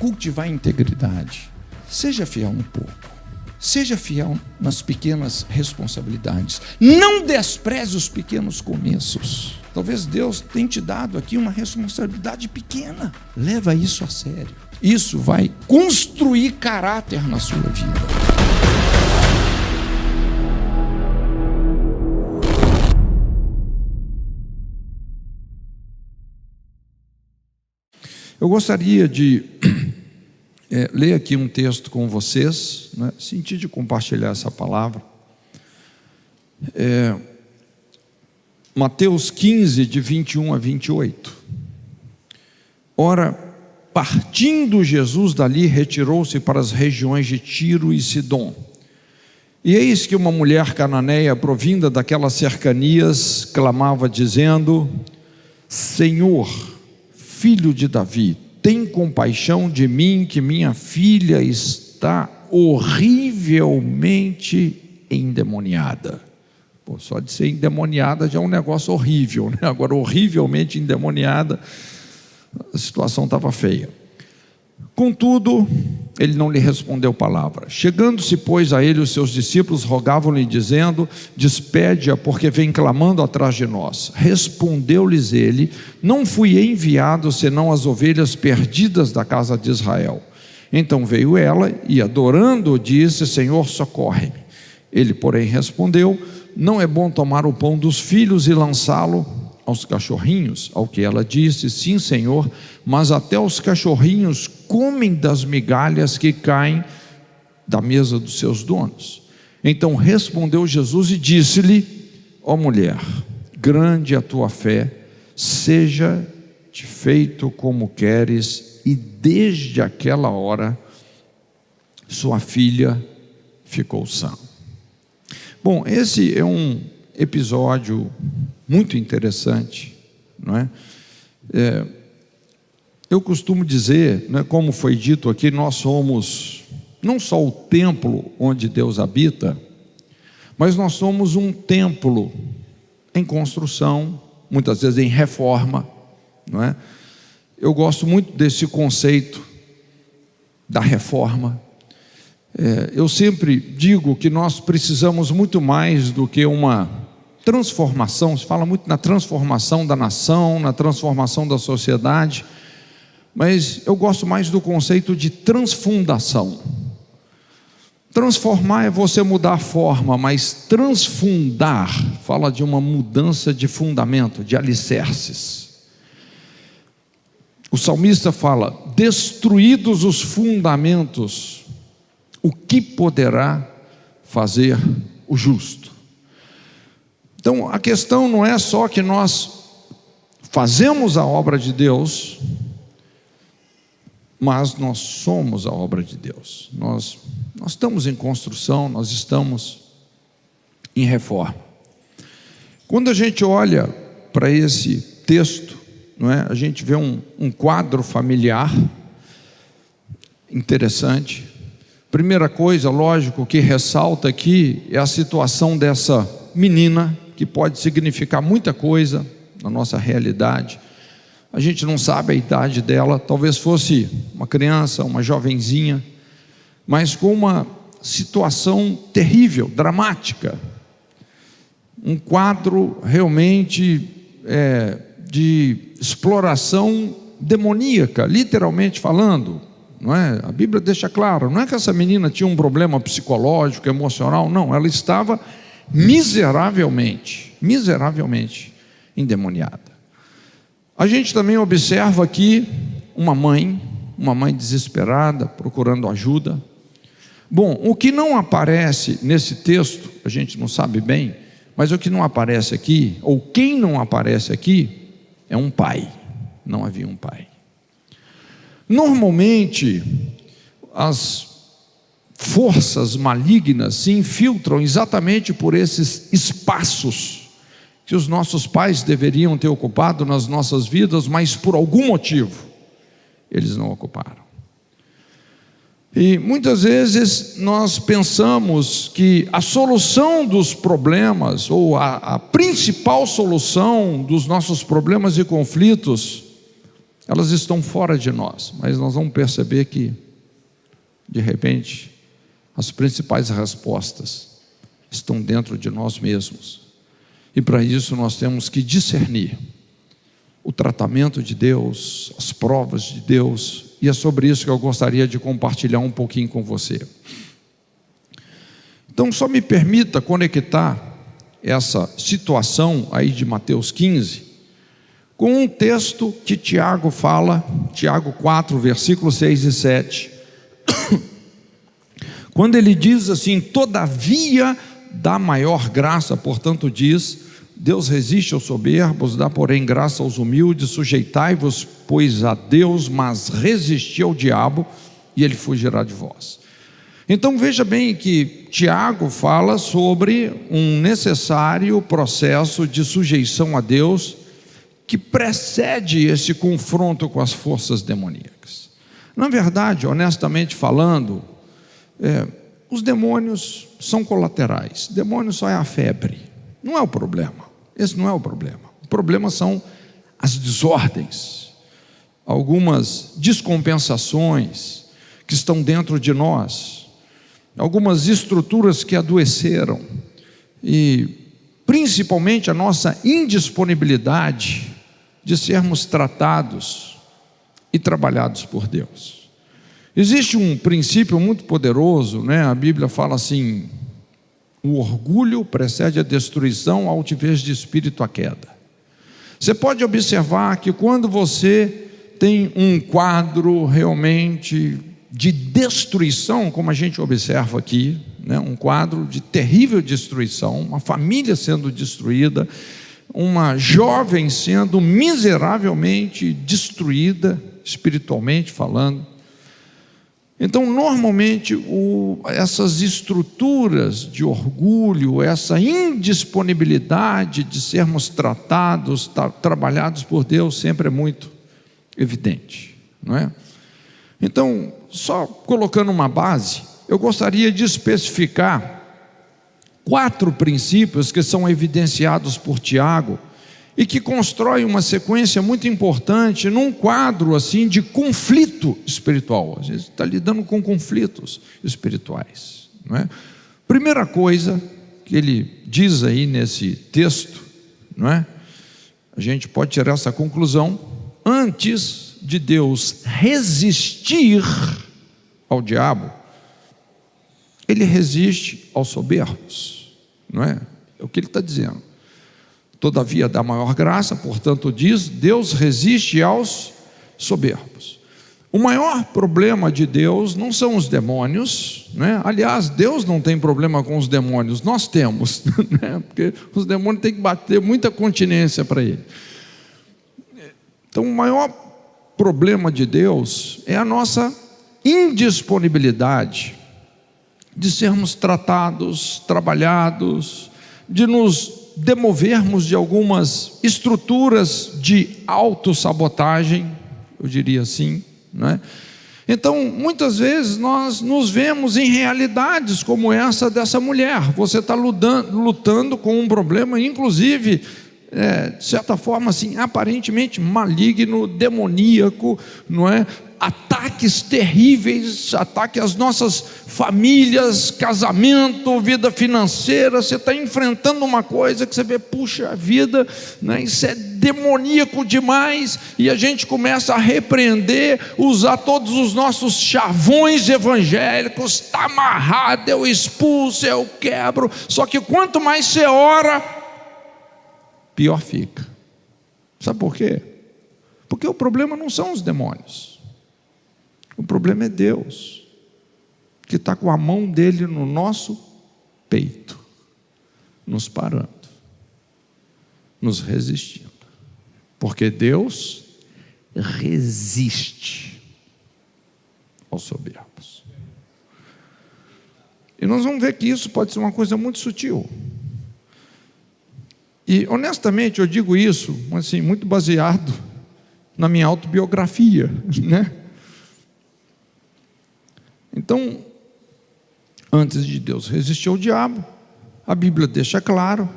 cultivar a integridade, seja fiel um pouco. Seja fiel nas pequenas responsabilidades. Não despreze os pequenos começos. Talvez Deus tenha te dado aqui uma responsabilidade pequena. Leva isso a sério. Isso vai construir caráter na sua vida. Eu gostaria de ler aqui um texto com vocês, né? Senti de compartilhar essa palavra. Mateus 15, de 21 a 28. Ora, partindo Jesus dali, retirou-se para as regiões de Tiro e Sidom. E eis que uma mulher cananeia, provinda daquelas cercanias, clamava dizendo: Senhor, filho de Davi, tem compaixão de mim, que minha filha está horrivelmente endemoniada. Pô, só de ser endemoniada já é um negócio horrível, né? Agora, horrivelmente endemoniada, a situação estava feia. Contudo, ele não lhe respondeu palavra. Chegando-se, pois, a ele os seus discípulos, rogavam-lhe dizendo: despede-a, porque vem clamando atrás de nós. Respondeu-lhes ele: não fui enviado senão as ovelhas perdidas da casa de Israel. Então veio ela e, adorando, disse: Senhor, socorre-me. Ele, porém, respondeu: não é bom tomar o pão dos filhos e lançá-lo aos cachorrinhos? Ao que ela disse: sim, Senhor, mas até os cachorrinhos comem das migalhas que caem da mesa dos seus donos. Então respondeu Jesus e disse-lhe: ó mulher, grande a tua fé, seja-te feito como queres. E desde aquela hora sua filha ficou sã. Bom, esse é um episódio muito interessante, não é? Eu costumo dizer, né, como foi dito aqui, nós somos não só o templo onde Deus habita, mas nós somos um templo em construção, muitas vezes em reforma, não é? Eu gosto muito desse conceito da reforma. Eu sempre digo que nós precisamos muito mais do que uma transformação. Se fala muito na transformação da nação, na transformação da sociedade, mas eu gosto mais do conceito de transfundação. Transformar é você mudar a forma, mas transfundar fala de uma mudança de fundamento, de alicerces. O salmista fala: destruídos os fundamentos, o que poderá fazer o justo? Então, a questão não é só que nós fazemos a obra de Deus, mas nós somos a obra de Deus. Nós estamos em construção, nós estamos em reforma. Quando a gente olha para esse texto, não é? A gente vê um quadro familiar interessante. Primeira coisa, lógico, que ressalta aqui é a situação dessa menina, que pode significar muita coisa na nossa realidade. A gente não sabe a idade dela, talvez fosse uma criança, uma jovenzinha, mas com uma situação terrível, dramática. Um quadro realmente de exploração demoníaca, literalmente falando. Não é? A Bíblia deixa claro, não é que essa menina tinha um problema psicológico, emocional, não, ela estava miseravelmente endemoniada. A gente também observa aqui uma mãe desesperada, procurando ajuda. Bom, o que não aparece nesse texto, a gente não sabe bem, mas o que não aparece aqui, ou quem não aparece aqui, é um pai. Não havia um pai. Normalmente, as forças malignas se infiltram exatamente por esses espaços que os nossos pais deveriam ter ocupado nas nossas vidas, mas por algum motivo eles não ocuparam. E muitas vezes nós pensamos que a solução dos problemas, ou a principal solução dos nossos problemas e conflitos, Elas estão fora de nós, mas nós vamos perceber que, de repente, as principais respostas estão dentro de nós mesmos. E para isso nós temos que discernir o tratamento de Deus, as provas de Deus, e é sobre isso que eu gostaria de compartilhar um pouquinho com você. Então, só me permita conectar essa situação aí de Mateus 15 com um texto que Tiago fala, Tiago 4, versículos 6 e 7, quando ele diz assim: todavia dá maior graça, portanto diz, Deus resiste aos soberbos, dá porém graça aos humildes, sujeitai-vos, pois, a Deus, mas resisti ao diabo, e ele fugirá de vós. Então veja bem que Tiago fala sobre um necessário processo de sujeição a Deus, que precede esse confronto com as forças demoníacas. Na verdade, honestamente falando, os demônios são colaterais. Demônio só é a febre, não é o problema. Esse não é o problema. O problema são as desordens, algumas descompensações que estão dentro de nós, algumas estruturas que adoeceram, e principalmente a nossa indisponibilidade de sermos tratados e trabalhados por Deus. Existe um princípio muito poderoso, né? A Bíblia fala assim: o orgulho precede a destruição, a altivez de espírito a queda. Você pode observar que quando você tem um quadro realmente de destruição, como a gente observa aqui, né? Um quadro de terrível destruição, uma família sendo destruída, uma jovem sendo miseravelmente destruída, espiritualmente falando. Então, normalmente, essas estruturas de orgulho, essa indisponibilidade de sermos tratados, trabalhados por Deus, sempre é muito evidente, não é? Então, só colocando uma base, eu gostaria de especificar 4 princípios que são evidenciados por Tiago e que constroem uma sequência muito importante num quadro assim de conflito espiritual. A gente está lidando com conflitos espirituais, não é? Primeira coisa que ele diz aí nesse texto, não é? A gente pode tirar essa conclusão: antes de Deus resistir ao diabo, ele resiste aos soberbos, não é? É o que ele está dizendo. Todavia dá maior graça, portanto diz, Deus resiste aos soberbos. O maior problema de Deus não são os demônios, né? Aliás, Deus não tem problema com os demônios, nós temos, né? Porque os demônios têm que bater muita continência para ele. Então o maior problema de Deus é a nossa indisponibilidade de sermos tratados, trabalhados, de nos demovermos de algumas estruturas de autossabotagem, eu diria assim, né? Então, muitas vezes nós nos vemos em realidades como essa dessa mulher. Você está lutando com um problema, inclusive, de certa forma, assim, aparentemente maligno, demoníaco, não é? Ataques terríveis, ataque às nossas famílias, casamento, vida financeira. Você está enfrentando uma coisa que você vê, puxa vida, né? Isso é demoníaco demais, e a gente começa a repreender, usar todos os nossos chavões evangélicos: está amarrado, eu expulso, eu quebro. Só que quanto mais você ora, pior fica. Sabe por quê? Porque o problema não são os demônios. O problema é Deus, que está com a mão dele no nosso peito, nos parando, nos resistindo. Porque Deus resiste aos soberbos. E nós vamos ver que isso pode ser uma coisa muito sutil. E honestamente eu digo isso, assim, muito baseado na minha autobiografia, né? Então, antes de Deus resistir ao diabo, a Bíblia deixa claro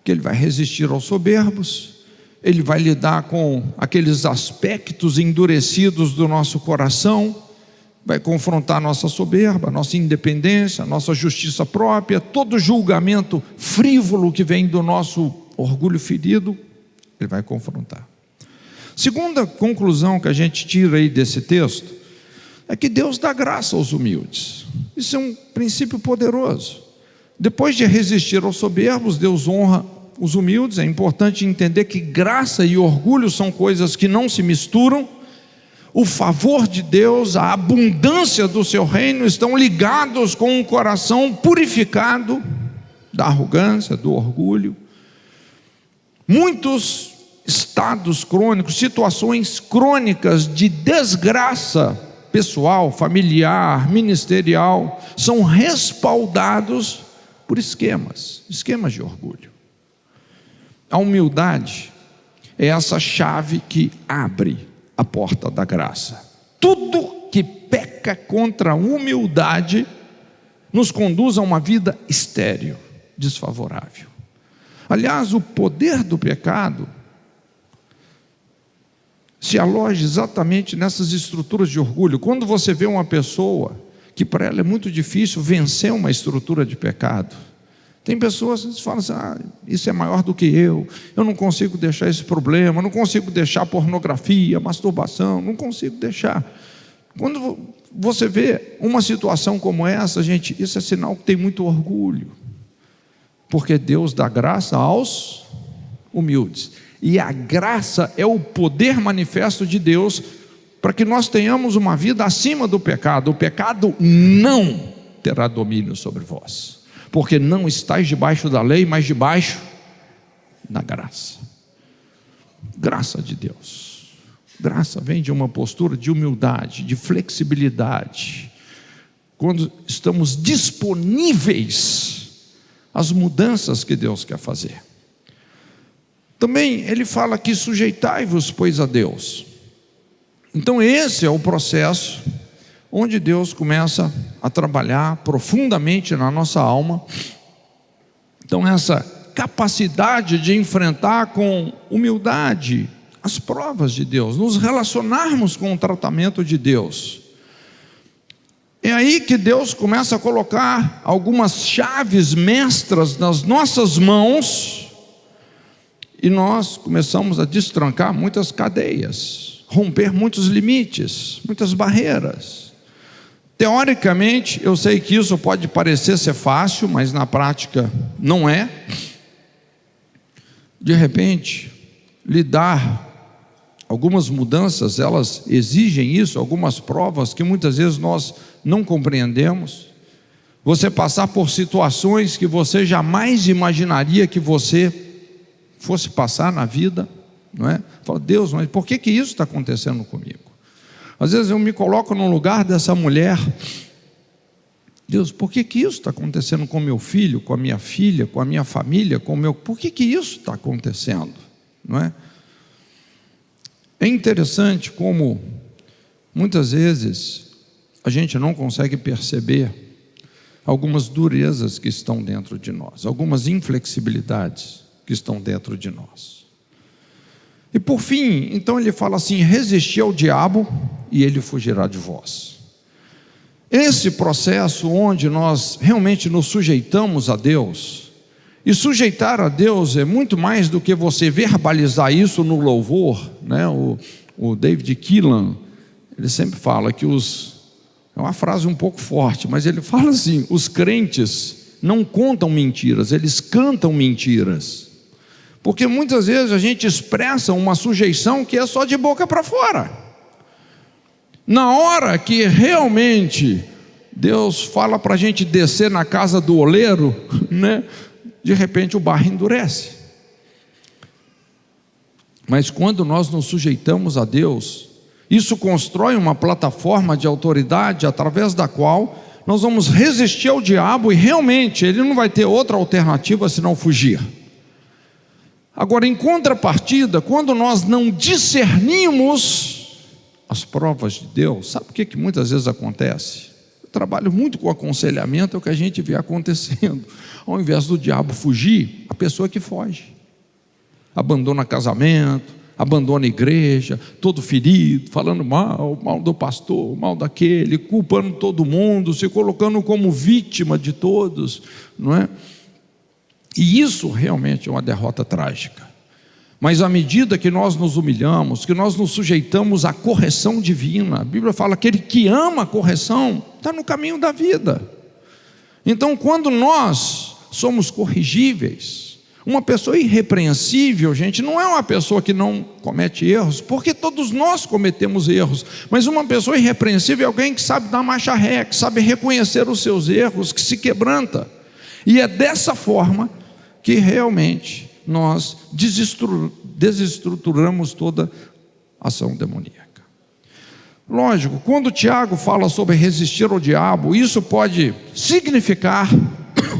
que ele vai resistir aos soberbos, Ele vai lidar com aqueles aspectos endurecidos do nosso coração, vai confrontar nossa soberba, nossa independência, nossa justiça própria, todo julgamento frívolo que vem do nosso orgulho ferido, ele vai confrontar. Segunda conclusão que a gente tira aí desse texto é que Deus dá graça aos humildes. Isso é um princípio poderoso. Depois de resistir aos soberbos, Deus honra os humildes. É importante entender que graça e orgulho são coisas que não se misturam. O favor de Deus, a abundância do seu reino estão ligados com um coração purificado da arrogância, do orgulho. Muitos estados crônicos, situações crônicas de desgraça pessoal, familiar, ministerial, são respaldados por esquemas de orgulho. A humildade é essa chave que abre a porta da graça. Tudo que peca contra a humildade nos conduz a uma vida estéril, desfavorável. Aliás, o poder do pecado se aloja exatamente nessas estruturas de orgulho. Quando você vê uma pessoa que para ela é muito difícil vencer uma estrutura de pecado, tem pessoas que falam assim: isso é maior do que eu não consigo deixar esse problema, eu não consigo deixar pornografia, masturbação, não consigo deixar. Quando você vê uma situação como essa, gente, isso é sinal que tem muito orgulho, porque Deus dá graça aos humildes, e a graça é o poder manifesto de Deus para que nós tenhamos uma vida acima do pecado. O pecado não terá domínio sobre vós, porque não estáis debaixo da lei, mas debaixo da graça. Graça de Deus. Graça vem de uma postura de humildade, de flexibilidade, quando estamos disponíveis às mudanças que Deus quer fazer. Também ele fala que sujeitai-vos, pois, a Deus. Então esse é o processo onde Deus começa a trabalhar profundamente na nossa alma. Então essa capacidade de enfrentar com humildade as provas de Deus, nos relacionarmos com o tratamento de Deus. É aí que Deus começa a colocar algumas chaves mestras nas nossas mãos, e nós começamos a destrancar muitas cadeias, romper muitos limites, muitas barreiras. Teoricamente, eu sei que isso pode parecer ser fácil, mas na prática não é. De repente, algumas mudanças, elas exigem isso, algumas provas que muitas vezes nós não compreendemos. Você passar por situações que você jamais imaginaria que você fosse passar na vida, não é? Fala: Deus, mas por que isso está acontecendo comigo? Às vezes eu me coloco no lugar dessa mulher. Deus, por que isso está acontecendo com meu filho, com a minha filha, com a minha família, por que isso está acontecendo? Não é? É interessante como muitas vezes a gente não consegue perceber algumas durezas que estão dentro de nós, algumas inflexibilidades que estão dentro de nós. E por fim, então ele fala assim: resisti ao diabo e ele fugirá de vós. Esse processo onde nós realmente nos sujeitamos a Deus, e sujeitar a Deus é muito mais do que você verbalizar isso no louvor, né? O David Keelan, ele sempre fala que é uma frase um pouco forte, mas ele fala assim: os crentes não contam mentiras, eles cantam mentiras. Porque muitas vezes a gente expressa uma sujeição que é só de boca para fora. Na hora que realmente Deus fala para a gente descer na casa do oleiro, né? De repente o barro endurece. Mas quando nós nos sujeitamos a Deus, isso constrói uma plataforma de autoridade através da qual nós vamos resistir ao diabo, e realmente ele não vai ter outra alternativa senão fugir. Agora, em contrapartida, quando nós não discernimos as provas de Deus, sabe o que muitas vezes acontece? Eu trabalho muito com aconselhamento, é o que a gente vê acontecendo. Ao invés do diabo fugir, a pessoa que foge. abandona casamento, abandona a igreja, todo ferido, falando mal do pastor, mal daquele, culpando todo mundo, se colocando como vítima de todos, não é? E isso realmente é uma derrota trágica. Mas à medida que nós nos humilhamos, que nós nos sujeitamos à correção divina, a Bíblia fala que aquele que ama a correção está no caminho da vida. Então, quando nós somos corrigíveis, uma pessoa irrepreensível, gente, não é uma pessoa que não comete erros, porque todos nós cometemos erros, mas uma pessoa irrepreensível é alguém que sabe dar marcha ré, que sabe reconhecer os seus erros, que se quebranta. E é dessa forma que realmente nós desestruturamos toda ação demoníaca. Lógico, quando Tiago fala sobre resistir ao diabo, isso pode significar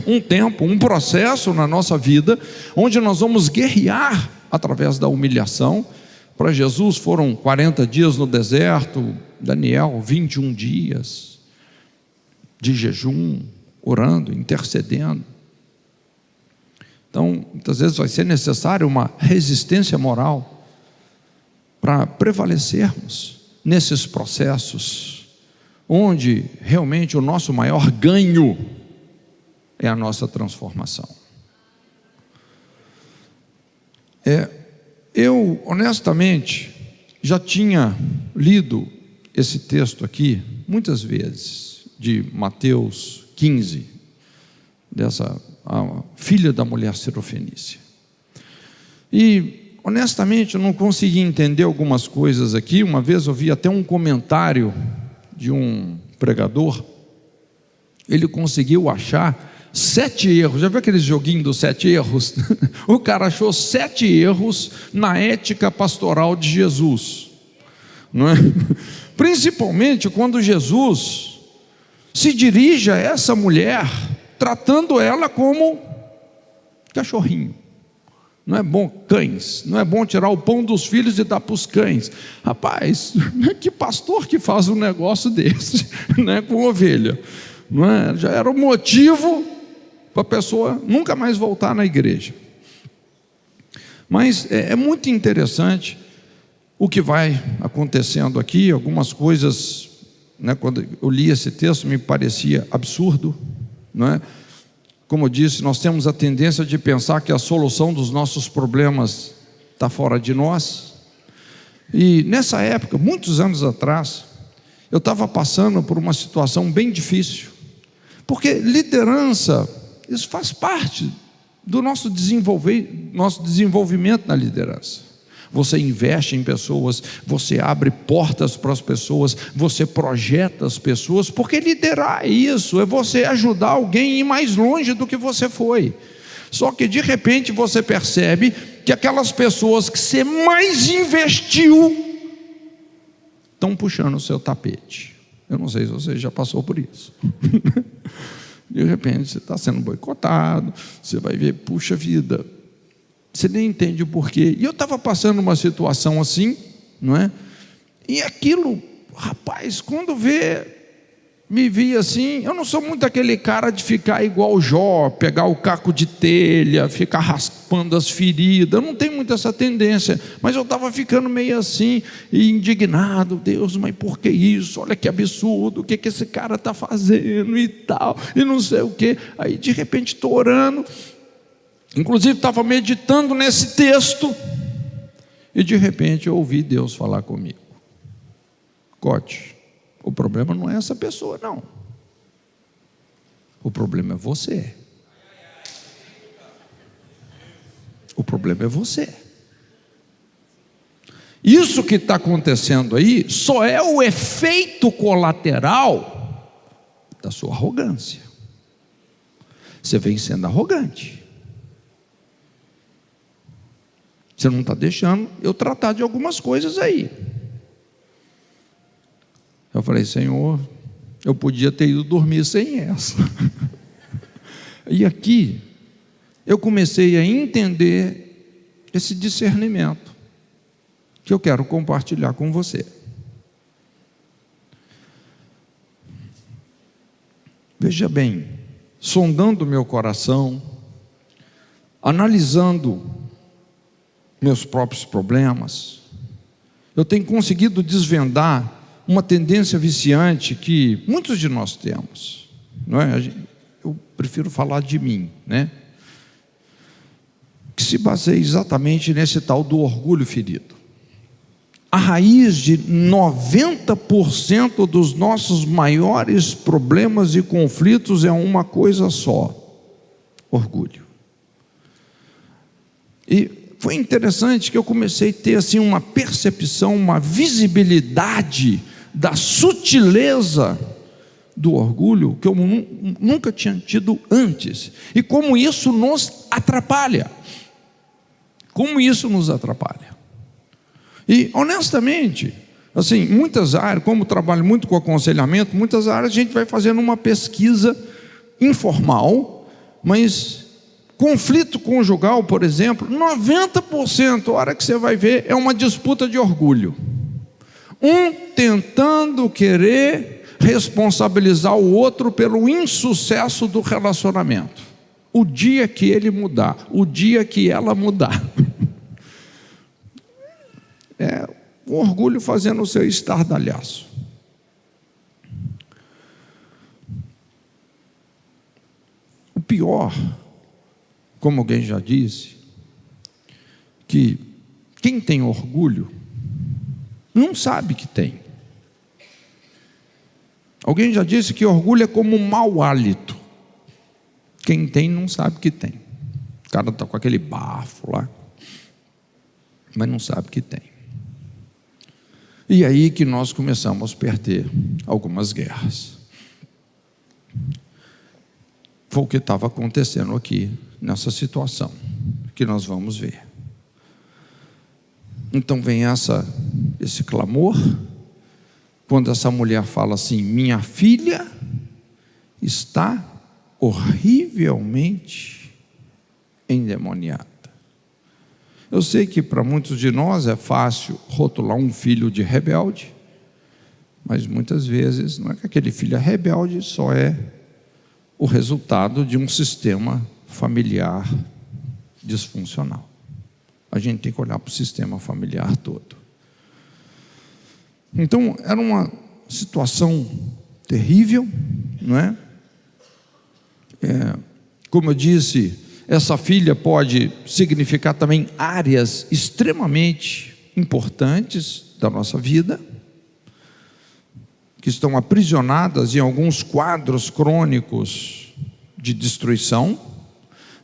um tempo, um processo na nossa vida, onde nós vamos guerrear através da humilhação. Para Jesus foram 40 dias no deserto, Daniel 21 dias de jejum, orando, intercedendo. Então, muitas vezes vai ser necessário uma resistência moral para prevalecermos nesses processos, onde realmente o nosso maior ganho é a nossa transformação. Eu, honestamente, já tinha lido esse texto aqui muitas vezes, de Mateus 15, a filha da mulher sirofenícia. E, honestamente, eu não consegui entender algumas coisas aqui. Uma vez eu vi até um comentário de um pregador, ele conseguiu achar 7 erros, já viu aqueles joguinhos dos 7 erros? O cara achou 7 erros na ética pastoral de Jesus, não é? Principalmente quando Jesus se dirige a essa mulher, tratando ela como cachorrinho. Não é bom cães, não é bom tirar o pão dos filhos e dar para os cães. Rapaz, que pastor que faz um negócio desse, né, com ovelha? Não é? Já era o motivo para a pessoa nunca mais voltar na igreja. Mas é muito interessante o que vai acontecendo aqui. Algumas coisas, né, quando eu li esse texto, me parecia absurdo, não é? Como eu disse, nós temos a tendência de pensar que a solução dos nossos problemas está fora de nós. E nessa época, muitos anos atrás, eu estava passando por uma situação bem difícil, porque liderança, isso faz parte do nosso desenvolvimento na liderança. Você investe em pessoas, você abre portas para as pessoas, você projeta as pessoas, porque liderar é isso, é você ajudar alguém a ir mais longe do que você foi. Só que de repente você percebe que aquelas pessoas que você mais investiu estão puxando o seu tapete. Eu não sei se você já passou por isso. De repente você está sendo boicotado, você vai ver, puxa vida, você nem entende o porquê. E eu estava passando uma situação assim, não é? E aquilo, rapaz, quando me via assim, eu não sou muito aquele cara de ficar igual Jó, pegar o caco de telha, ficar raspando as feridas. Eu não tenho muito essa tendência, mas eu estava ficando meio assim, e indignado. Deus, mas por que isso? Olha que absurdo, o que esse cara está fazendo e tal, e não sei o que. Aí de repente estou orando, inclusive estava meditando nesse texto, e de repente eu ouvi Deus falar comigo: Cote, o problema não é essa pessoa, não. O problema é você. O problema é você. Isso que está acontecendo aí só é o efeito colateral da sua arrogância. Você vem sendo arrogante. Você não está deixando eu tratar de algumas coisas aí. Eu falei: Senhor, eu podia ter ido dormir sem essa. E aqui eu comecei a entender esse discernimento que eu quero compartilhar com você. Veja bem, sondando o meu coração, analisando meus próprios problemas. Eu tenho conseguido desvendar uma tendência viciante que muitos de nós temos, não é? Eu prefiro falar de mim, né? Que se baseia exatamente nesse tal do orgulho ferido. A raiz de 90% dos nossos maiores problemas e conflitos é uma coisa só: orgulho. E foi interessante que eu comecei a ter assim uma percepção, uma visibilidade da sutileza do orgulho que eu nunca tinha tido antes. E como isso nos atrapalha. Como isso nos atrapalha. E honestamente, assim, muitas áreas, como trabalho muito com aconselhamento, muitas áreas a gente vai fazendo uma pesquisa informal, mas conflito conjugal, por exemplo, 90%, a hora que você vai ver, é uma disputa de orgulho. Um tentando querer responsabilizar o outro pelo insucesso do relacionamento. O dia que ele mudar, o dia que ela mudar. É o orgulho fazendo o seu estardalhaço. O pior, como alguém já disse, que quem tem orgulho não sabe que tem. Alguém já disse que orgulho é como um mau hálito. Quem tem não sabe que tem. O cara está com aquele bafo lá, mas não sabe que tem. E aí que nós começamos a perder algumas guerras. Foi o que estava acontecendo aqui, nessa situação, que nós vamos ver. Então vem esse clamor, quando essa mulher fala assim: minha filha está horrivelmente endemoniada. Eu sei que para muitos de nós é fácil rotular um filho de rebelde, mas muitas vezes não é que aquele filho é rebelde, só é o resultado de um sistema familiar disfuncional. A gente tem que olhar para o sistema familiar todo. Então, era uma situação terrível, não é? Como eu disse, essa filha pode significar também áreas extremamente importantes da nossa vida, que estão aprisionadas em alguns quadros crônicos de destruição.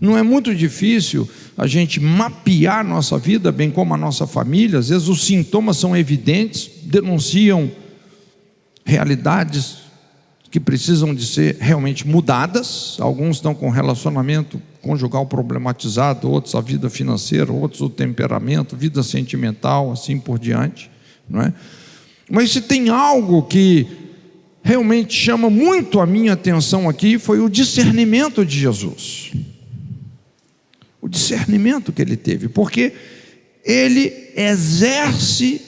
Não é muito difícil a gente mapear nossa vida, bem como a nossa família. Às vezes os sintomas são evidentes, denunciam realidades que precisam de ser realmente mudadas. Alguns estão com relacionamento conjugal problematizado, outros a vida financeira, outros o temperamento, vida sentimental, assim por diante, não é? Mas se tem algo que realmente chama muito a minha atenção aqui, foi o discernimento de Jesus. O discernimento que ele teve, porque ele exerce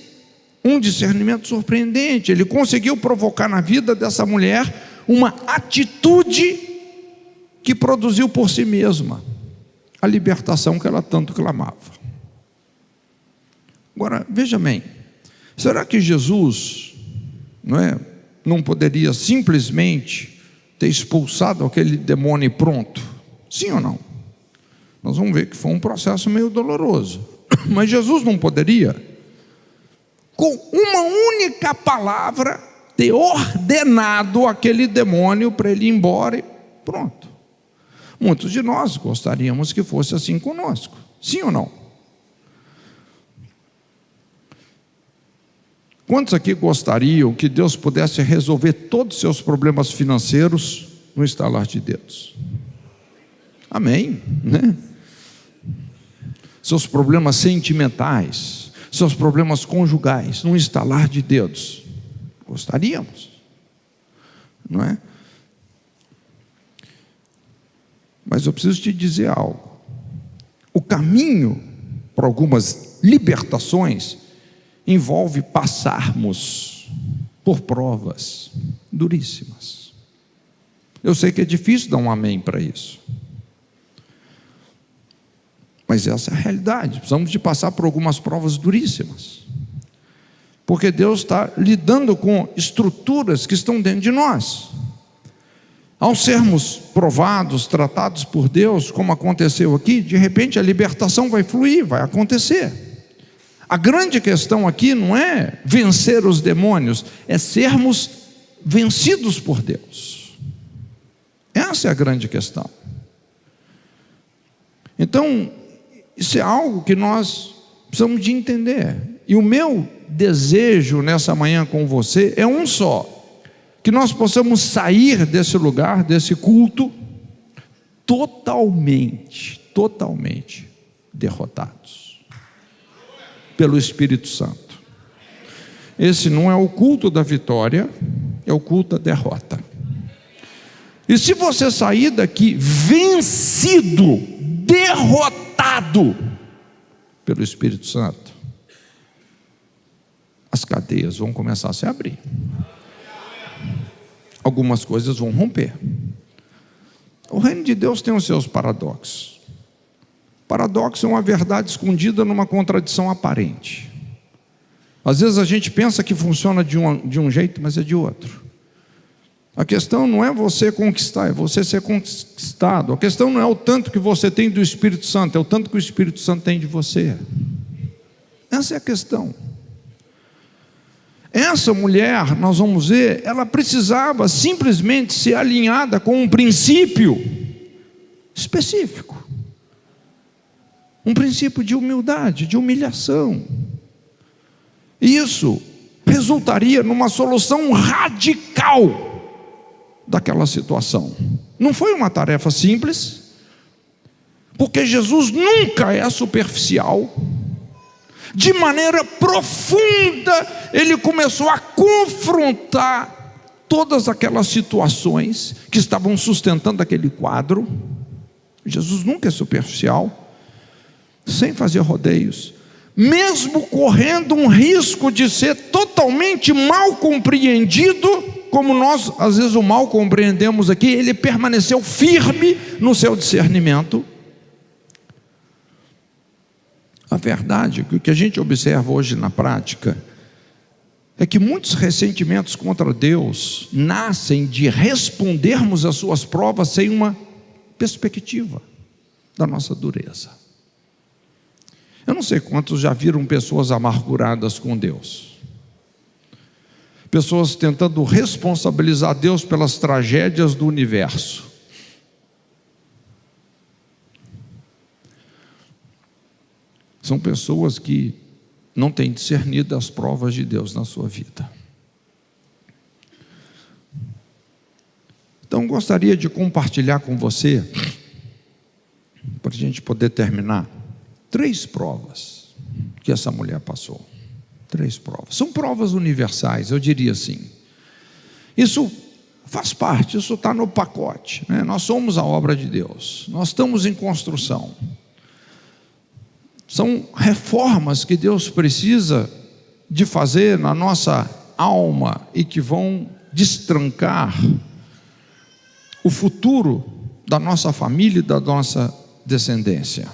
um discernimento surpreendente. Ele conseguiu provocar na vida dessa mulher uma atitude que produziu por si mesma a libertação que ela tanto clamava. Agora, veja bem, será que Jesus não poderia simplesmente ter expulsado aquele demônio e pronto? Sim ou não? Nós vamos ver que foi um processo meio doloroso, mas Jesus não poderia, com uma única palavra, ter ordenado aquele demônio para ele ir embora e pronto. Muitos de nós gostaríamos que fosse assim conosco, sim ou não? Quantos aqui gostariam que Deus pudesse resolver todos os seus problemas financeiros no estalar de dedos? Amém, né? Seus problemas sentimentais, seus problemas conjugais, num estalar de dedos. Gostaríamos, não é? Mas eu preciso te dizer algo. O caminho para algumas libertações envolve passarmos por provas duríssimas. Eu sei que é difícil dar um amém para isso. Mas essa é a realidade. Precisamos de passar por algumas provas duríssimas, porque Deus está lidando com estruturas que estão dentro de nós. Ao sermos provados, tratados por Deus, como aconteceu aqui, de repente a libertação vai fluir, vai acontecer. A grande questão aqui não é vencer os demônios, é sermos vencidos por Deus. Essa é a grande questão. Então, isso é algo que nós precisamos de entender. E o meu desejo nessa manhã com você é um só: que nós possamos sair desse lugar, desse culto, totalmente derrotados pelo Espírito Santo. Esse não é o culto da vitória, é o culto da derrota. E se você sair daqui vencido, derrotado pelo Espírito Santo, as cadeias vão começar a se abrir. Algumas coisas vão romper. O reino de Deus tem os seus paradoxos. Paradoxo é uma verdade escondida numa contradição aparente. Às vezes a gente pensa que funciona de um jeito, mas é de outro. A questão não é você conquistar, é você ser conquistado. A questão não é o tanto que você tem do Espírito Santo, é o tanto que o Espírito Santo tem de você. Essa é a questão. Essa mulher, nós vamos ver, ela precisava simplesmente ser alinhada com um princípio específico. Um princípio de humildade, de humilhação. Isso resultaria numa solução radical daquela situação. Não foi uma tarefa simples, porque Jesus nunca é superficial. De maneira profunda, ele começou a confrontar todas aquelas situações que estavam sustentando aquele quadro. Jesus nunca é superficial, sem fazer rodeios, mesmo correndo um risco de ser totalmente mal compreendido, como nós às vezes o mal compreendemos aqui. Ele permaneceu firme no seu discernimento. A verdade é que o que a gente observa hoje na prática é que muitos ressentimentos contra Deus nascem de respondermos às suas provas sem uma perspectiva da nossa dureza. Eu não sei quantos já viram pessoas amarguradas com Deus, pessoas tentando responsabilizar Deus pelas tragédias do universo. São pessoas que não têm discernido as provas de Deus na sua vida. Então, gostaria de compartilhar com você, para a gente poder terminar, 3 provas que essa mulher passou. 3 provas. São provas universais, eu diria assim. Isso faz parte, isso está no pacote, né? Nós somos a obra de Deus, nós estamos em construção. São reformas que Deus precisa de fazer na nossa alma e que vão destrancar o futuro da nossa família e da nossa descendência.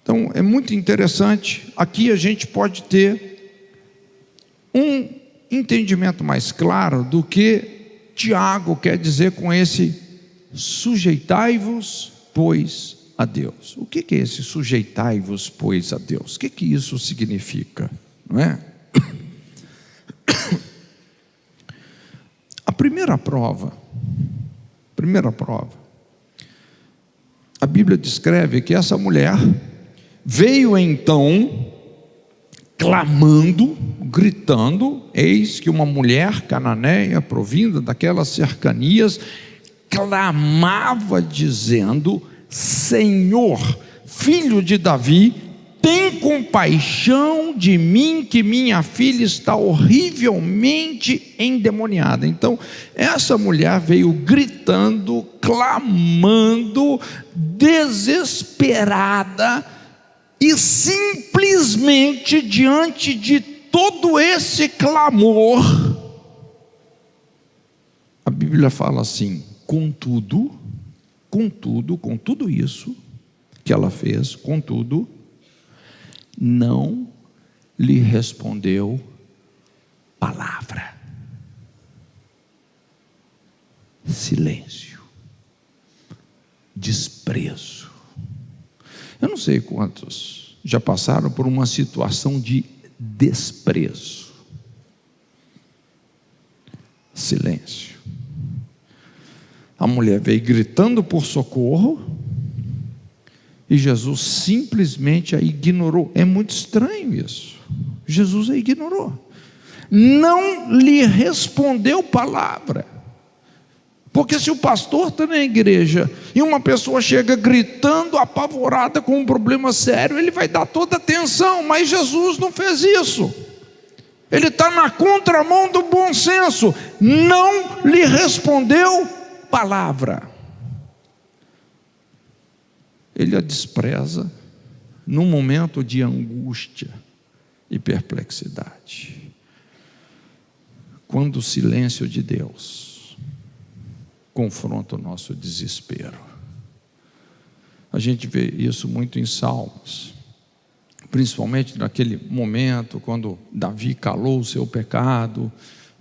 Então é muito interessante. Aqui a gente pode ter um entendimento mais claro do que Tiago quer dizer com esse sujeitai-vos, pois, a Deus. O que é esse sujeitai-vos, pois, a Deus? O que isso significa? Não é? A primeira prova, a Bíblia descreve que essa mulher veio então clamando, gritando. Eis que uma mulher cananeia, provinda daquelas cercanias, clamava dizendo: Senhor, filho de Davi, tem compaixão de mim, que minha filha está horrivelmente endemoniada. Então, essa mulher veio gritando, clamando, desesperada, e simplesmente diante de todo esse clamor, a Bíblia fala assim: contudo, Contudo, com tudo isso que ela fez, contudo, não lhe respondeu palavra. Silêncio. Desprezo. Eu não sei quantos já passaram por uma situação de desprezo. Silêncio. A mulher veio gritando por socorro e Jesus simplesmente a ignorou. É muito estranho isso. Jesus a ignorou. Não lhe respondeu palavra. Porque se o pastor está na igreja e uma pessoa chega gritando, apavorada com um problema sério, ele vai dar toda atenção, mas Jesus não fez isso. Ele está na contramão do bom senso. Não lhe respondeu palavra. Ele a despreza num momento de angústia e perplexidade. Quando o silêncio de Deus confronta o nosso desespero. A gente vê isso muito em Salmos, principalmente naquele momento quando Davi calou o seu pecado,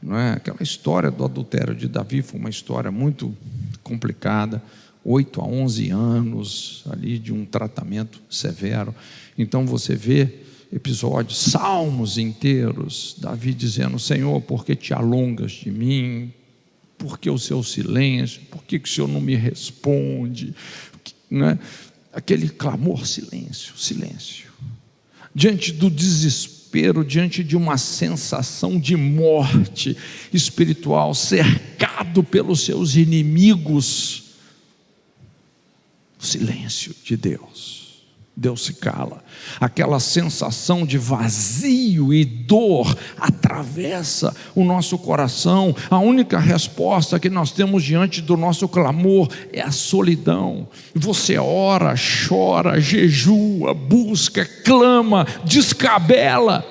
não é? Aquela história do adultério de Davi foi uma história muito complicada, 8 a 11 anos ali de um tratamento severo. Então você vê episódios, salmos inteiros, Davi dizendo: Senhor, por que te alongas de mim? Por que o seu silêncio? Por que o Senhor não me responde? Não é? Aquele clamor, silêncio, silêncio. Diante do desespero, diante de uma sensação de morte espiritual, cercado pelos seus inimigos, o silêncio de Deus. Deus se cala. Aquela sensação de vazio e dor atravessa o nosso coração. A única resposta que nós temos diante do nosso clamor é a solidão. Você ora, chora, jejua, busca, clama, descabela.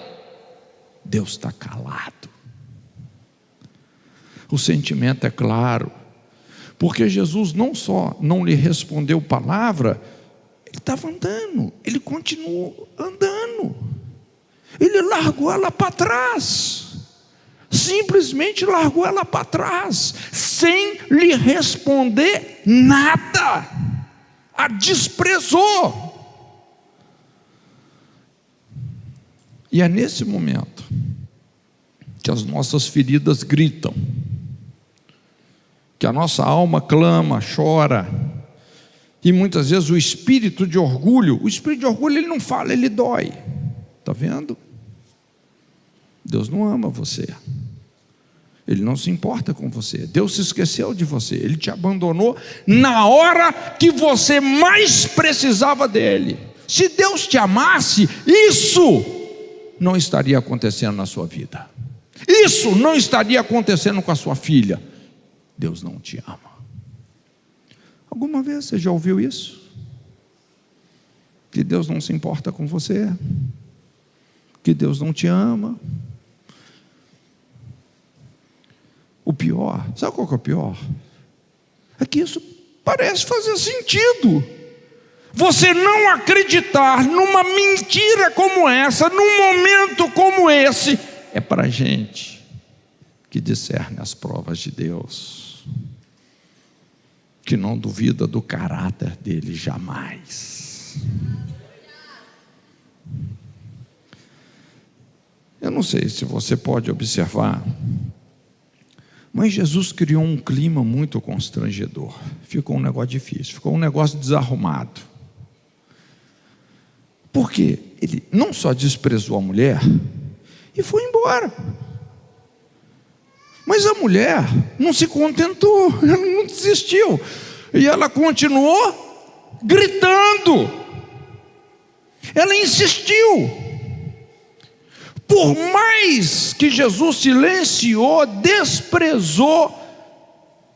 Deus está calado. O sentimento é claro, porque Jesus não só não lhe respondeu palavra, ele estava andando, ele continuou andando, ele largou ela para trás, simplesmente largou ela para trás, sem lhe responder nada, a desprezou. E é nesse momento que as nossas feridas gritam, que a nossa alma clama, chora. E muitas vezes o espírito de orgulho ele não fala, ele dói. Está vendo? Deus não ama você. Ele não se importa com você. Deus se esqueceu de você. Ele te abandonou na hora que você mais precisava dele. Se Deus te amasse, isso não estaria acontecendo na sua vida. Isso não estaria acontecendo com a sua filha. Deus não te ama. Alguma vez você já ouviu isso? Que Deus não se importa com você? Que Deus não te ama? O pior, sabe qual que é o pior? É que isso parece fazer sentido. Você não acreditar numa mentira como essa, num momento como esse, é para gente que discerne as provas de Deus, que não duvida do caráter dele jamais. Eu não sei se você pode observar, mas Jesus criou um clima muito constrangedor. Ficou um negócio difícil, ficou um negócio desarrumado. Porque ele não só desprezou a mulher e foi embora, mas a mulher não se contentou, ela não desistiu, e ela continuou gritando, ela insistiu. Por mais que Jesus silenciou, desprezou,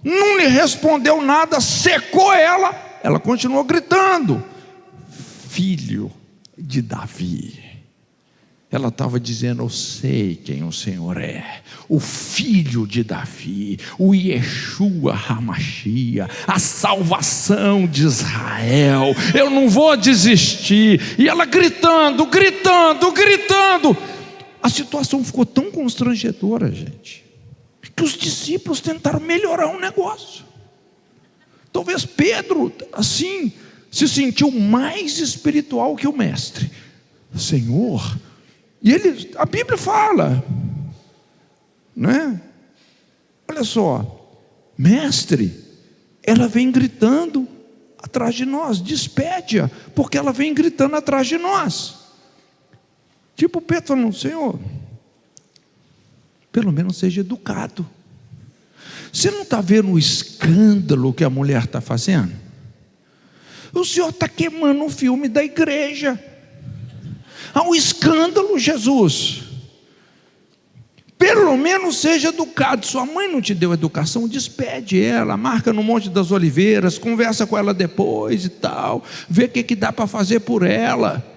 não lhe respondeu nada, secou ela continuou gritando: Filho de Davi, Ela estava dizendo: eu sei quem o Senhor é, o filho de Davi, o Yeshua HaMashiach, a salvação de Israel, eu não vou desistir. E ela gritando, gritando, gritando. A situação ficou tão constrangedora, gente, que os discípulos tentaram melhorar o negócio. Talvez Pedro, assim, se sentiu mais espiritual que o mestre. Senhor, e a Bíblia fala, né? Olha só, mestre, ela vem gritando atrás de nós, despede-a, porque ela vem gritando atrás de nós. Tipo Pedro falando: Senhor, pelo menos seja educado. Você não está vendo o escândalo que a mulher está fazendo? O Senhor está queimando o filme da igreja. Há um escândalo, Jesus. Pelo menos seja educado. Sua mãe não te deu educação, despede ela, marca no Monte das Oliveiras, conversa com ela depois e tal, vê o que dá para fazer por ela.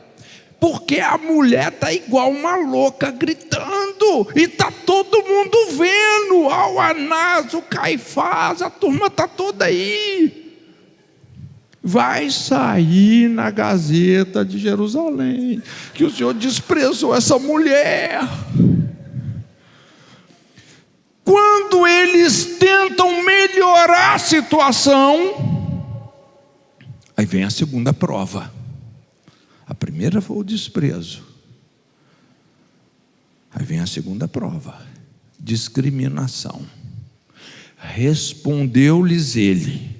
Porque a mulher está igual uma louca gritando, e está todo mundo vendo, o Anás, o Caifás, a turma está toda aí. Vai sair na Gazeta de Jerusalém que o Senhor desprezou essa mulher. Quando eles tentam melhorar a situação, aí vem a segunda prova. A primeira foi o desprezo. Aí vem a segunda prova: discriminação. Respondeu-lhes ele.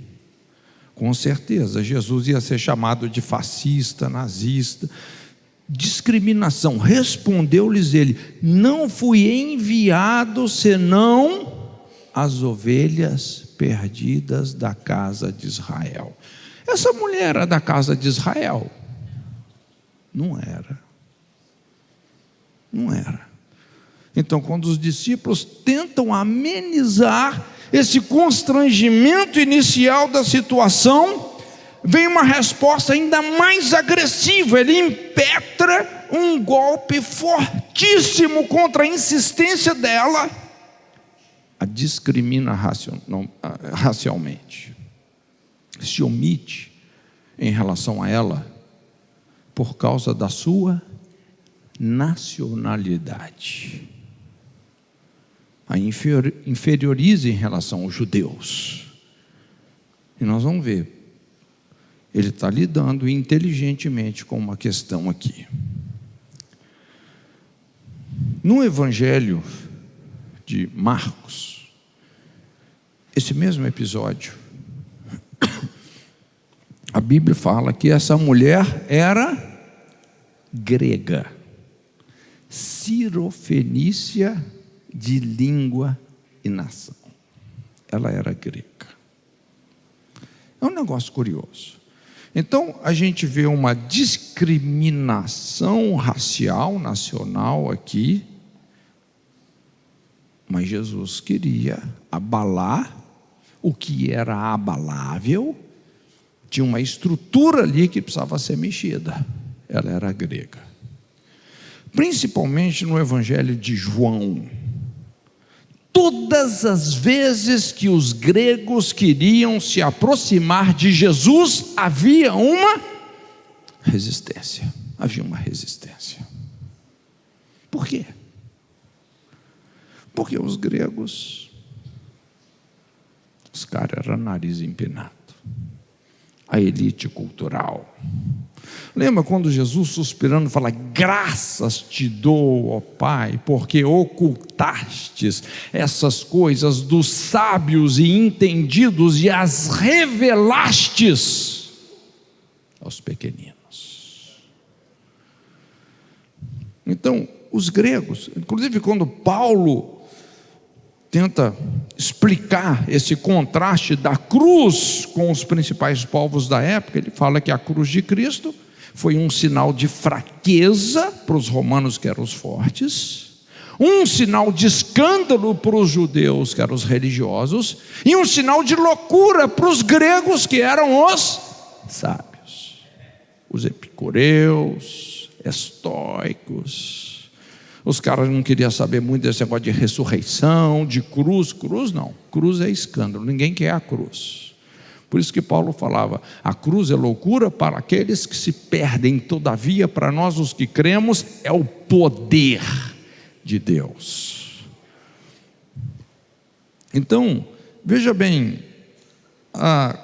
Com certeza, Jesus ia ser chamado de fascista, nazista. Discriminação. Respondeu-lhes ele: não fui enviado senão as ovelhas perdidas da casa de Israel. Essa mulher era da casa de Israel? Não era. Não era. Então, quando os discípulos tentam amenizar esse constrangimento inicial da situação, vem uma resposta ainda mais agressiva. Ele impetra um golpe fortíssimo contra a insistência dela. A discrimina racialmente. Se omite em relação a ela por causa da sua nacionalidade. A inferioriza em relação aos judeus. E nós vamos ver, ele está lidando inteligentemente com uma questão aqui. No Evangelho de Marcos, esse mesmo episódio, a Bíblia fala que essa mulher era grega, cirofenícia de língua e nação. Ela era grega. É um negócio curioso. Então, a gente vê uma discriminação racial, nacional aqui, mas Jesus queria abalar o que era abalável. Tinha uma estrutura ali que precisava ser mexida. Ela era grega. Principalmente no Evangelho de João. Todas as vezes que os gregos queriam se aproximar de Jesus, havia uma resistência. Havia uma resistência. Por quê? Porque os gregos, os caras eram nariz empinado. A elite cultural. Lembra quando Jesus, suspirando, fala: graças te dou, ó Pai, porque ocultastes essas coisas dos sábios e entendidos e as revelastes aos pequeninos. Então, os gregos, inclusive quando Paulo tenta explicar esse contraste da cruz com os principais povos da época, ele fala que a cruz de Cristo foi um sinal de fraqueza para os romanos, que eram os fortes, um sinal de escândalo para os judeus, que eram os religiosos, e um sinal de loucura para os gregos, que eram os sábios, os epicureus, estoicos. Os caras não queriam saber muito desse negócio de ressurreição, de cruz. Cruz não, cruz é escândalo, ninguém quer a cruz. Por isso que Paulo falava, a cruz é loucura para aqueles que se perdem, todavia para nós os que cremos é o poder de Deus. Então, veja bem, a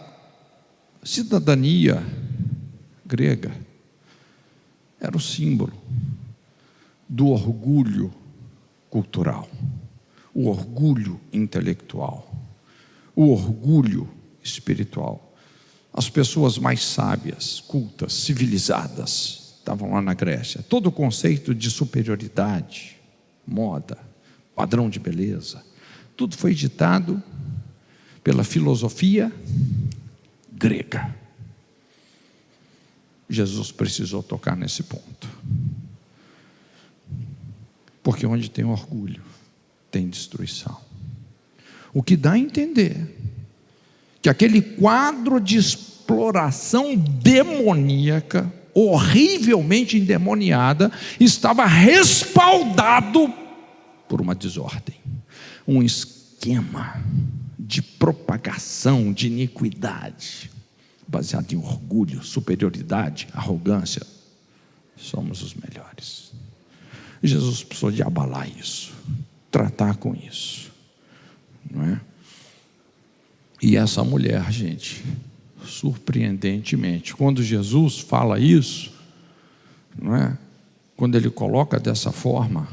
cidadania grega era o símbolo do orgulho cultural, o orgulho intelectual, o orgulho espiritual. As pessoas mais sábias, cultas, civilizadas estavam lá na Grécia. Todo o conceito de superioridade, moda, padrão de beleza, tudo foi ditado pela filosofia grega. Jesus precisou tocar nesse ponto. Porque onde tem orgulho, tem destruição. O que dá a entender que aquele quadro de exploração demoníaca, horrivelmente endemoniada, estava respaldado por uma desordem, um esquema de propagação de iniquidade, baseado em orgulho, superioridade, arrogância. Somos os melhores. Jesus precisou de abalar isso, tratar com isso, não é? E essa mulher, gente, surpreendentemente, quando Jesus fala isso, não é? Quando ele coloca dessa forma,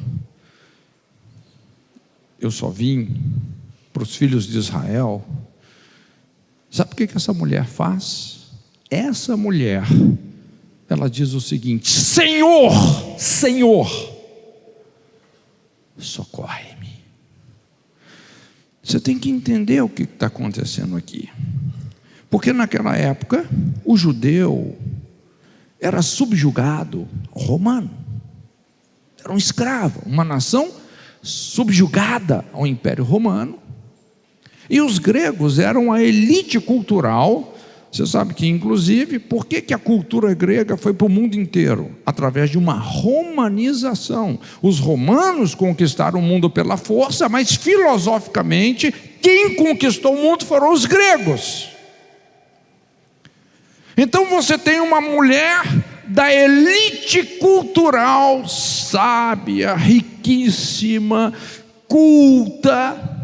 eu só vim para os filhos de Israel. Sabe o que essa mulher faz? Essa mulher, ela diz o seguinte: Senhor, Senhor, socorre-me. Você tem que entender o que está acontecendo aqui, porque naquela época o judeu era subjugado ao romano, era um escravo, uma nação subjugada ao Império Romano. E os gregos eram a elite cultural. Você sabe que, inclusive, por que a cultura grega foi para o mundo inteiro? Através de uma romanização. Os romanos conquistaram o mundo pela força, mas filosoficamente, quem conquistou o mundo foram os gregos. Então você tem uma mulher da elite cultural, sábia, riquíssima, culta,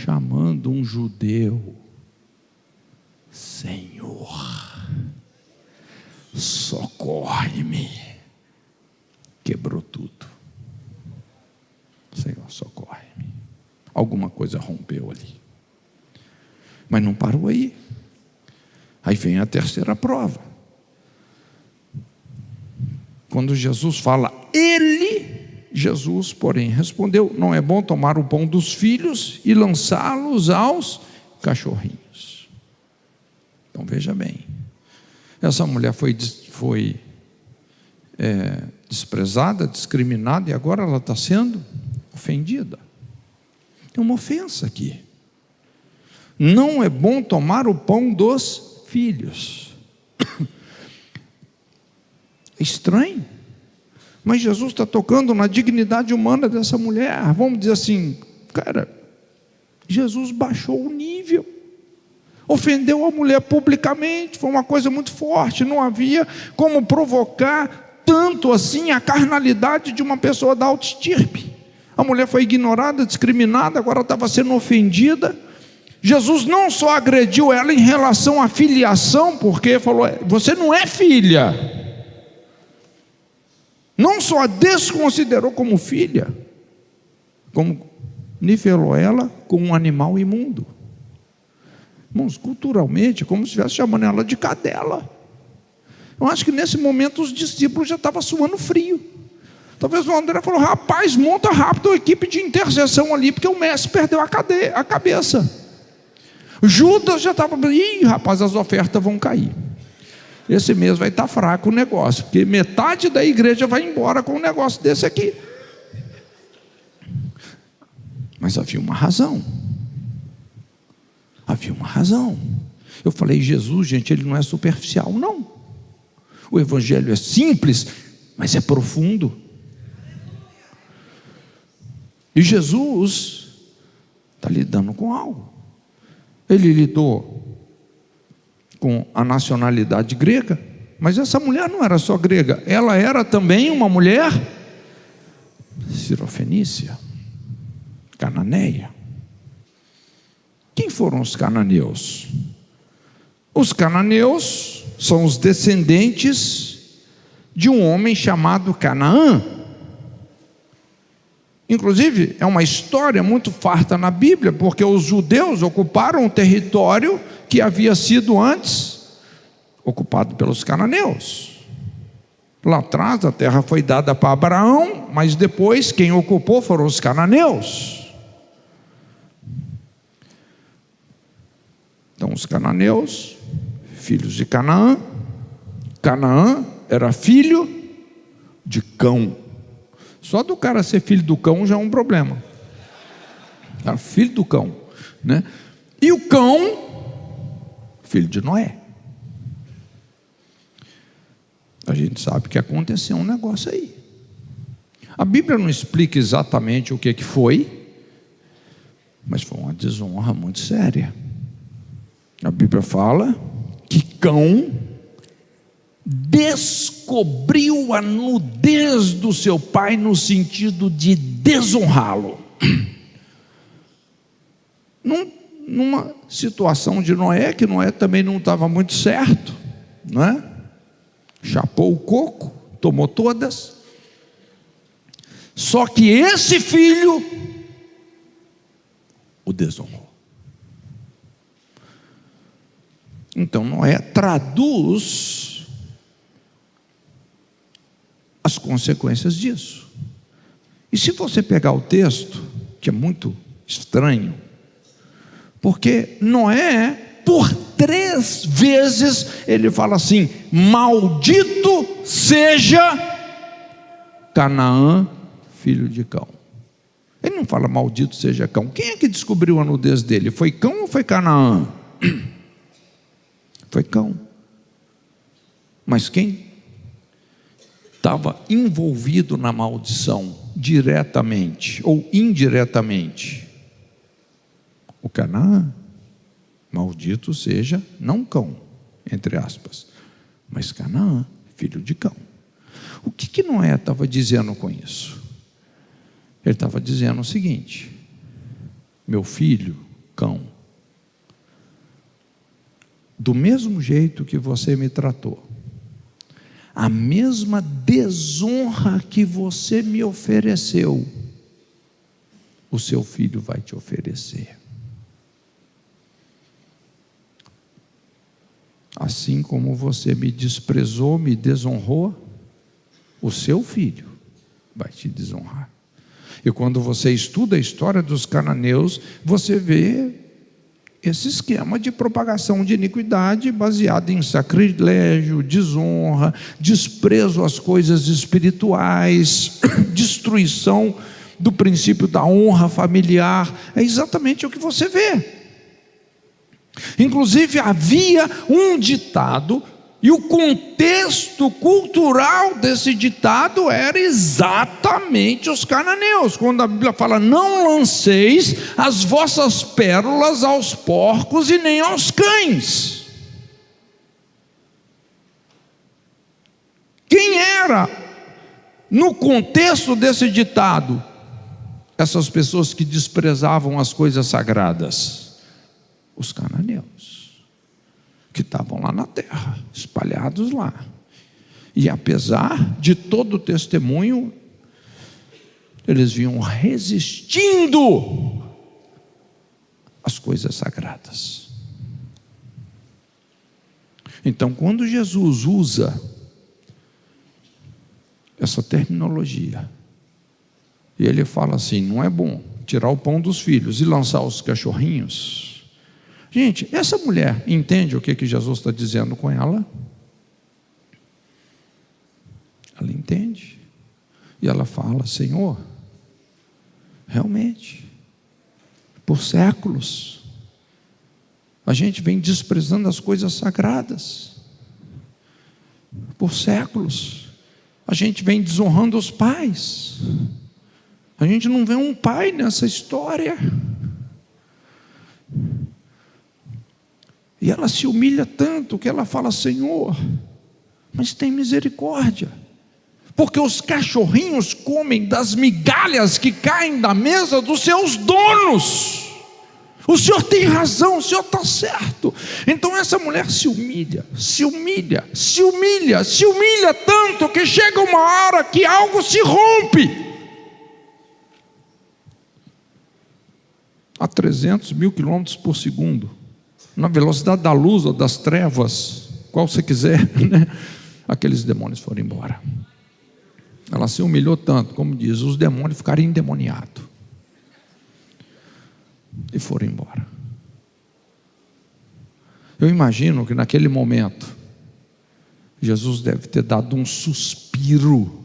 chamando um judeu: Senhor, socorre-me. Quebrou tudo. Senhor, socorre-me. Alguma coisa rompeu ali. Mas não parou aí. Aí vem a terceira prova. Quando Jesus fala, Jesus, porém, respondeu: não é bom tomar o pão dos filhos e lançá-los aos cachorrinhos. Então veja bem, essa mulher foi desprezada, discriminada, e agora ela está sendo ofendida. Tem uma ofensa aqui. Não é bom tomar o pão dos filhos. É estranho, mas Jesus está tocando na dignidade humana dessa mulher. Vamos dizer assim, cara, Jesus baixou o nível, ofendeu a mulher publicamente, foi uma coisa muito forte. Não havia como provocar tanto assim a carnalidade de uma pessoa da alta estirpe. A mulher foi ignorada, discriminada, agora estava sendo ofendida. Jesus não só agrediu ela em relação à filiação, porque falou: você não é filha. Não só a desconsiderou como filha, como nivelou ela com um animal imundo. Irmãos, culturalmente, como se estivesse chamando ela de cadela. Eu acho que nesse momento os discípulos já estavam suando frio. Talvez o André falou: rapaz, monta rápido a equipe de intercessão ali, porque o mestre perdeu a cabeça. Judas já estava: ih, rapaz, as ofertas vão cair. Esse mês vai estar fraco o negócio, porque metade da igreja vai embora com um negócio desse aqui. Mas havia uma razão. Havia uma razão. Eu falei: Jesus, gente, ele não é superficial, não. O evangelho é simples, mas é profundo. E Jesus está lidando com algo. Ele lidou com a nacionalidade grega, mas essa mulher não era só grega, ela era também uma mulher sirofenícia, cananeia. Quem foram os cananeus? Os cananeus são os descendentes de um homem chamado Canaã. Inclusive, é uma história muito farta na Bíblia, porque os judeus ocuparam um território que havia sido antes ocupado pelos cananeus. Lá atrás a terra foi dada para Abraão, mas depois quem ocupou foram os cananeus. Então os cananeus, filhos de Canaã. Canaã era filho de cão. Só do cara ser filho do cão já é um problema. Era filho do cão, né? E o cão, filho de Noé. A gente sabe que aconteceu um negócio aí. A Bíblia não explica exatamente o que foi, mas foi uma desonra muito séria. A Bíblia fala que Cão descobriu a nudez do seu pai no sentido de desonrá-lo. Numa situação de Noé, que Noé também não estava muito certo, não é? Chapou o coco, tomou todas. Só que esse filho o desonrou. Então Noé traduz as consequências disso. E se você pegar o texto, que é muito estranho, porque Noé, por 3 vezes, ele fala assim: maldito seja Canaã, filho de Cão. Ele não fala maldito seja Cão. Quem é que descobriu a nudez dele? Foi Cão ou foi Canaã? Foi Cão. Mas quem estava envolvido na maldição, diretamente ou indiretamente? O Canaã. Maldito seja, não Cão, entre aspas, mas Canaã, filho de Cão. O que Noé estava dizendo com isso? Ele estava dizendo o seguinte: meu filho, Cão, do mesmo jeito que você me tratou, a mesma desonra que você me ofereceu, o seu filho vai te oferecer. Assim como você me desprezou, me desonrou, o seu filho vai te desonrar. E quando você estuda a história dos cananeus, você vê esse esquema de propagação de iniquidade baseado em sacrilégio, desonra, desprezo às coisas espirituais, destruição do princípio da honra familiar. É exatamente o que você vê. Inclusive havia um ditado, e o contexto cultural desse ditado era exatamente os cananeus. Quando a Bíblia fala: não lanceis as vossas pérolas aos porcos e nem aos cães. Quem era, no contexto desse ditado, essas pessoas que desprezavam as coisas sagradas? Os cananeus, que estavam lá na terra, espalhados lá. E apesar de todo o testemunho, eles vinham resistindo às coisas sagradas. Então, quando Jesus usa essa terminologia, e ele fala assim: não é bom tirar o pão dos filhos e lançar os cachorrinhos. Gente, essa mulher entende o que Jesus está dizendo com ela? Ela entende. E ela fala: Senhor, realmente, por séculos, a gente vem desprezando as coisas sagradas. Por séculos, a gente vem desonrando os pais. A gente não vê um pai nessa história. E ela se humilha tanto que ela fala: Senhor, mas tem misericórdia, porque os cachorrinhos comem das migalhas que caem da mesa dos seus donos. O Senhor tem razão, o Senhor está certo. Então essa mulher se humilha, se humilha, se humilha, se humilha tanto que chega uma hora que algo se rompe. A 300 mil quilômetros por segundo, na velocidade da luz ou das trevas, qual você quiser, né? Aqueles demônios foram embora. Ela se humilhou tanto, como diz, os demônios ficaram endemoniados e foram embora. Eu imagino que naquele momento Jesus deve ter dado um suspiro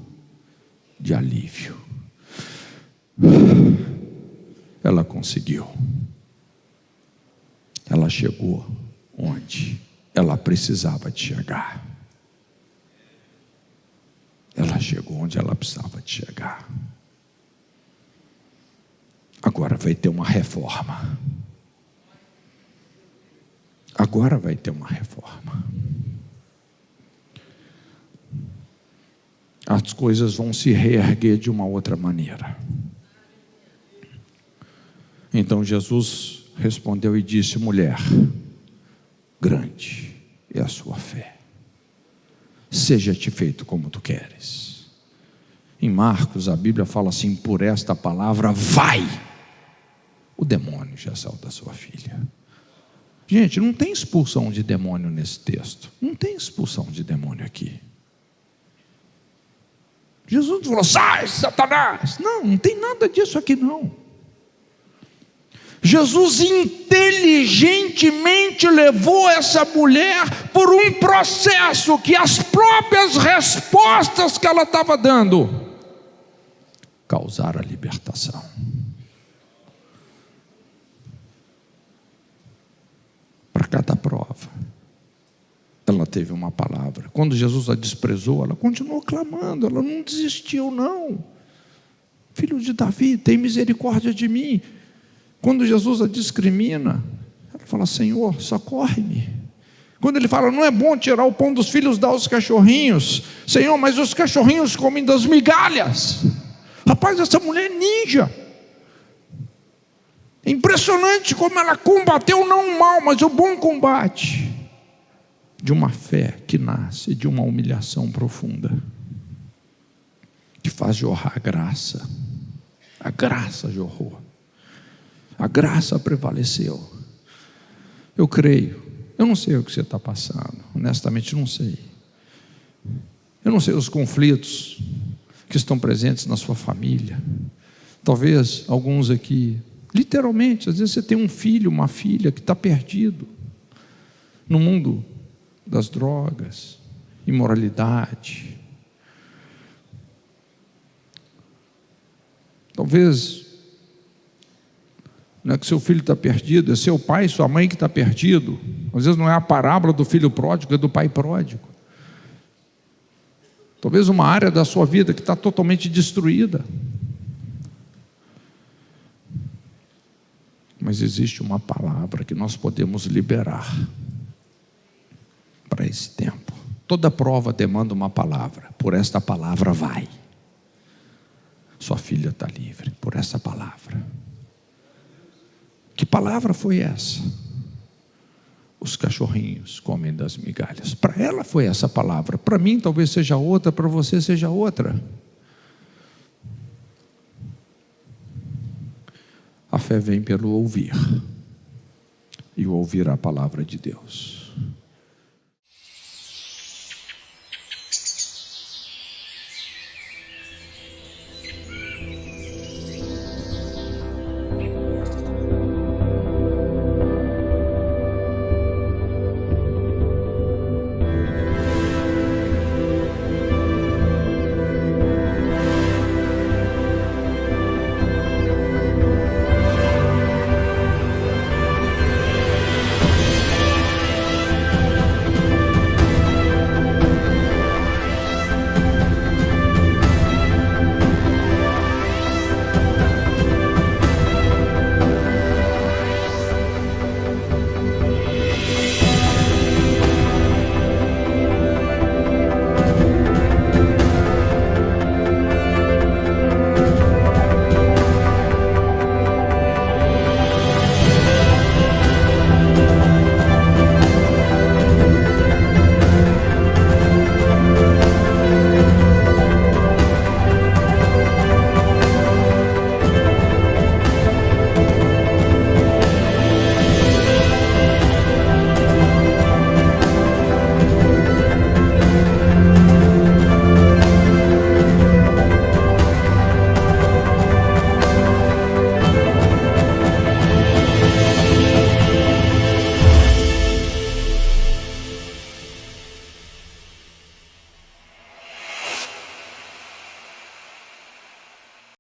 de alívio. Ela conseguiu. Ela chegou onde ela precisava de chegar. Ela chegou onde ela precisava de chegar. Agora vai ter uma reforma. Agora vai ter uma reforma. As coisas vão se reerguer de uma outra maneira. Então Jesus respondeu e disse: mulher, grande é a sua fé, seja-te feito como tu queres. Em Marcos a Bíblia fala assim: por esta palavra vai, o demônio já saiu da sua filha. Gente, não tem expulsão de demônio nesse texto. Não tem expulsão de demônio aqui. Jesus não falou: sai, Satanás. Não tem nada disso aqui não. Jesus inteligentemente levou essa mulher por um processo que as próprias respostas que ela estava dando causaram a libertação. Para cada prova, ela teve uma palavra. Quando Jesus a desprezou, ela continuou clamando, ela não desistiu não. Filho de Davi, tem misericórdia de mim. Quando Jesus a discrimina, ela fala: Senhor, socorre-me. Quando ele fala: não é bom tirar o pão dos filhos e dar aos cachorrinhos. Senhor, mas os cachorrinhos comem das migalhas. Rapaz, essa mulher é ninja. Impressionante como ela combateu não o mal, mas o bom combate. De uma fé que nasce de uma humilhação profunda, que faz jorrar a graça. A graça jorrou. A graça prevaleceu. Eu creio. Eu não sei o que você está passando. Honestamente não sei. Eu não sei os conflitos que estão presentes na sua família. Talvez alguns aqui, literalmente, às vezes você tem um filho, uma filha que está perdido no mundo das drogas, imoralidade. Talvez não é que seu filho está perdido, é seu pai, sua mãe que está perdido. Às vezes não é a parábola do filho pródigo, é do pai pródigo. Talvez uma área da sua vida que está totalmente destruída. Mas existe uma palavra que nós podemos liberar para esse tempo. Toda prova demanda uma palavra. Por esta palavra vai. Sua filha está livre, por essa palavra. Que palavra foi essa? Os cachorrinhos comem das migalhas. Para ela foi essa palavra. Para mim talvez seja outra, para você seja outra. A fé vem pelo ouvir. E o ouvir a palavra de Deus.